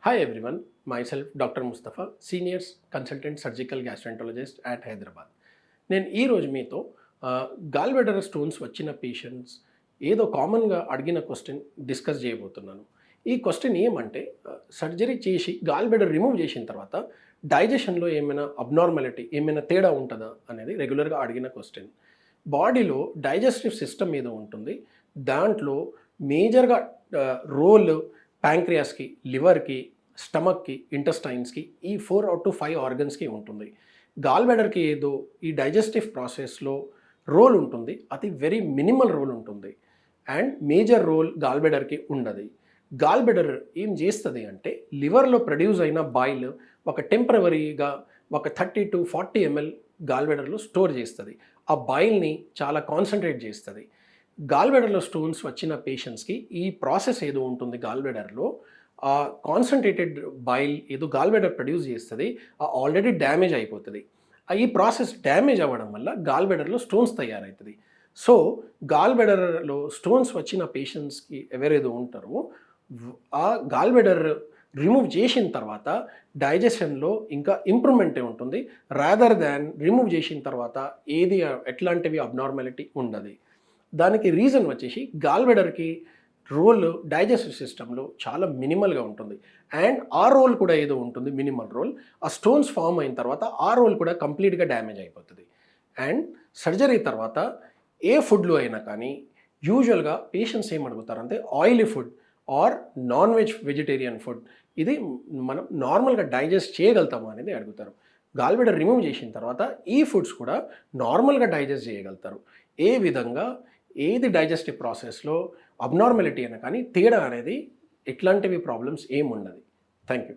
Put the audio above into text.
Hi everyone, myself Dr. Mustafa, Senior Consultant Surgical Gastroenterologist at Hyderabad. నేను ఈరోజు మీతో gall bladder stones వచ్చిన patients ఏదో కామన్గా అడిగిన క్వశ్చన్ డిస్కస్ చేయబోతున్నాను. ఈ క్వశ్చన్ ఏమంటే సర్జరీ చేసి గాల్ బ్లాడర్ రిమూవ్ చేసిన తర్వాత డైజెషన్లో ఏమైనా అబ్నార్మాలిటీ ఏమైనా తేడా ఉంటుందా అనేది రెగ్యులర్గా అడిగిన క్వశ్చన్. బాడీలో డైజెస్టివ్ సిస్టమ్ ఏదో ఉంటుంది, దాంట్లో మేజర్గా రోల్ ప్యాంక్రియాస్కి, లివర్కి, స్టమక్కి, ఇంటెస్టైన్స్కి ఈ 4 to 5 ఆర్గన్స్కి ఉంటుంది. గాల్ బ్లాడర్కి ఏదో ఈ డైజెస్టివ్ ప్రాసెస్లో రోల్ ఉంటుంది, అది వెరీ మినిమల్ రోల్ ఉంటుంది అండ్ మేజర్ రోల్ గాల్ బ్లాడర్కి ఉండదు. గాల్ బ్లాడర్ ఏం చేస్తుంది అంటే లివర్లో ప్రొడ్యూస్ అయిన బాయిల్ ఒక టెంపరవరీగా ఒక 30 to 40 ml గాల్ బ్లాడర్లో స్టోర్ చేస్తుంది. ఆ బాయిల్ని చాలా కాన్సన్ట్రేట్ చేస్తుంది. గాల్ బ్లాడర్లో స్టోన్స్ వచ్చిన పేషెంట్స్కి ఈ ప్రాసెస్ ఏదో ఉంటుంది గాల్ బ్లాడర్లో, ఆ కాన్సన్ట్రేటెడ్ బాయిల్ ఏదో గాల్ బ్లాడర్ ప్రొడ్యూస్ చేస్తుంది, ఆల్రెడీ డ్యామేజ్ అయిపోతుంది. ఈ ప్రాసెస్ డ్యామేజ్ అవ్వడం వల్ల గాల్ బ్లాడర్లో స్టోన్స్ తయారవుతుంది. సో గాల్ బ్లాడర్లో స్టోన్స్ వచ్చిన పేషెంట్స్కి ఎవరేదో ఉంటారో ఆ గాల్ బ్లాడర్ రిమూవ్ చేసిన తర్వాత డైజెషన్లో ఇంకా ఇంప్రూవ్మెంటే ఉంటుంది, రాదర్ దాన్ రిమూవ్ చేసిన తర్వాత ఏది ఎట్లాంటివి అబ్నార్మాలిటీ ఉండదు. దానికి రీజన్ వచ్చేసి గాల్ బ్లాడర్కి రోల్ డైజెస్టివ్ సిస్టంలో చాలా మినిమల్గా ఉంటుంది అండ్ ఆ రోల్ కూడా ఏదో ఉంటుంది, మినిమల్ రోల్. ఆ స్టోన్స్ ఫామ్ అయిన తర్వాత ఆ రోల్ కూడా కంప్లీట్గా డ్యామేజ్ అయిపోతుంది. అండ్ సర్జరీ తర్వాత ఏ ఫుడ్లో అయినా కానీ యూజువల్గా పేషెంట్స్ ఏం అడుగుతారంటే oily food or non vegetarian food ఇది మనం నార్మల్గా డైజెస్ట్ చేయగలుగుతాము అనేది అడుగుతారు. గాల్ బ్లాడర్ రిమూవ్ చేసిన తర్వాత ఈ ఫుడ్స్ కూడా నార్మల్గా డైజెస్ట్ చేయగలుగుతారు. ఏ విధంగా ఏది డైజెస్టివ్ ప్రాసెస్లో అబ్నార్మాలిటీ అయినా కానీ తేడా అనేది ఎట్లాంటివి ప్రాబ్లమ్స్ ఏముండదు. Thank you.